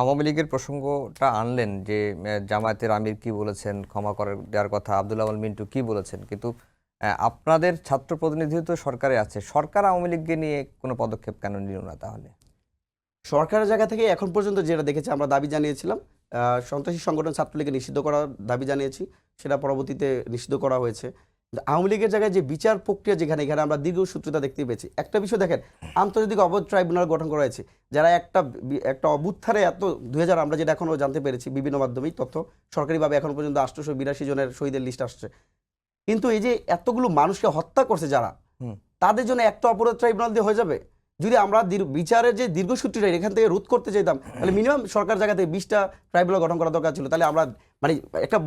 আওয়ামী লীগের প্রসঙ্গটা আনলেন যে জামায়াতের আমির কি বলেছেন, ক্ষমা করে দেওয়ার কথা, আব্দুল আওয়াল মিন্টু কি বলেছেন, কিন্তু আপনাদের ছাত্র প্রতিনিধি তো সরকারে আছে, সরকার আওয়ামী লীগকে নিয়ে কোনো পদক্ষেপ কেন নিল না তাহলে? সরকারের জায়গা থেকে এখন পর্যন্ত যেটা দেখেছি, আমরা দাবি জানিয়েছিলাম সন্ত্রাসী সংগঠন ছাত্রলীগকে নিষিদ্ধ করার দাবি জানিয়েছি, সেটা পরবর্তীতে নিষিদ্ধ করা হয়েছে। আওয়ামী লীগের জায়গায় যে বিচার প্রক্রিয়া যেখানে এখানে আমরা দীর্ঘসূত্রতা দেখতে পেয়েছি। একটা বিষয় দেখেন, আন্তর্জাতিক অবৈধ ট্রাইব্যুনাল গঠন করা হয়েছে, যারা একটা অভ্যুত্থানে এত 2000 আমরা যেটা এখনও জানতে পেরেছি বিভিন্ন মাধ্যমেই তথ্য, সরকারিভাবে এখন পর্যন্ত 882 জনের শহীদের লিস্ট আসছে, কিন্তু এই যে এতগুলো মানুষকে হত্যা করছে যারা, তাদের জন্য একটা অপরাধ ট্রাইব্যুনাল দিয়ে হয়ে যাবে? যদি আমরা বিচারের যে দীর্ঘসূত্রিটা এখান থেকে রোধ করতে চাইতাম, তাহলে মিনিমাম সরকার জায়গা থেকে 20টা ট্রাইব্যুনাল গঠন করা দরকার ছিল। তাহলে আমরা মানে একটা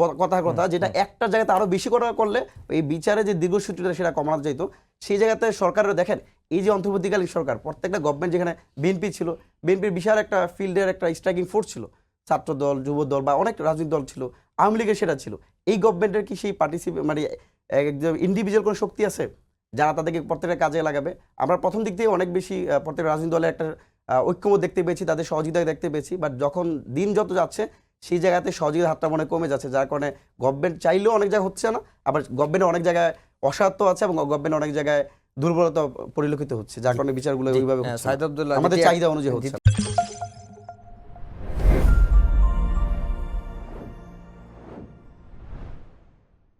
কথা যেটা একটা জায়গাতে আরো বেশি করা করলে এই বিচারে যে দীর্ঘসূত্রিটা সেটা কমানো যেত। সেই জায়গাতে সরকারের দেখেন, এই যে অন্তর্বর্তীকালীন সরকার, প্রত্যেকটা গভর্নমেন্ট যেখানে বিএনপি ছিল, বিএনপির বিশাল একটা ফিল্ডের একটা স্ট্রাইকিং ফোর্স ছিল, ছাত্র দল, যুব দল বা অনেক রাজনৈতিক দল ছিল, আওয়ামী লীগের সেটা ছিল। এই গভর্নমেন্টের কি সেই মানে ইন্ডিভিজুয়াল কোনো শক্তি আছে যারা তাদেরকে প্রত্যেকটা কাজে লাগাবে? আমরা প্রথম দিক থেকে অনেক বেশি প্রত্যেক রাজনৈতিক দলের একটা ঐক্যমত দেখতে পেয়েছি, তাদের সহযোগিতা দেখতে পেয়েছি, বাট যখন দিন যত যাচ্ছে সেই জায়গাতে সহযোগিতার হাতটা মনে কমে যাচ্ছে, যার কারণে গভর্নমেন্ট চাইলেও অনেক জায়গায় হচ্ছে না, আবার গভর্নমেন্টের অনেক জায়গায় অসাধ্য আছে এবং গভর্নমেন্ট অনেক জায়গায় দুর্বলতা পরিলক্ষিত হচ্ছে, যার কারণে বিচারগুলো ওইভাবে হচ্ছে না, আমাদের চাহিদা অনুযায়ী হচ্ছে না।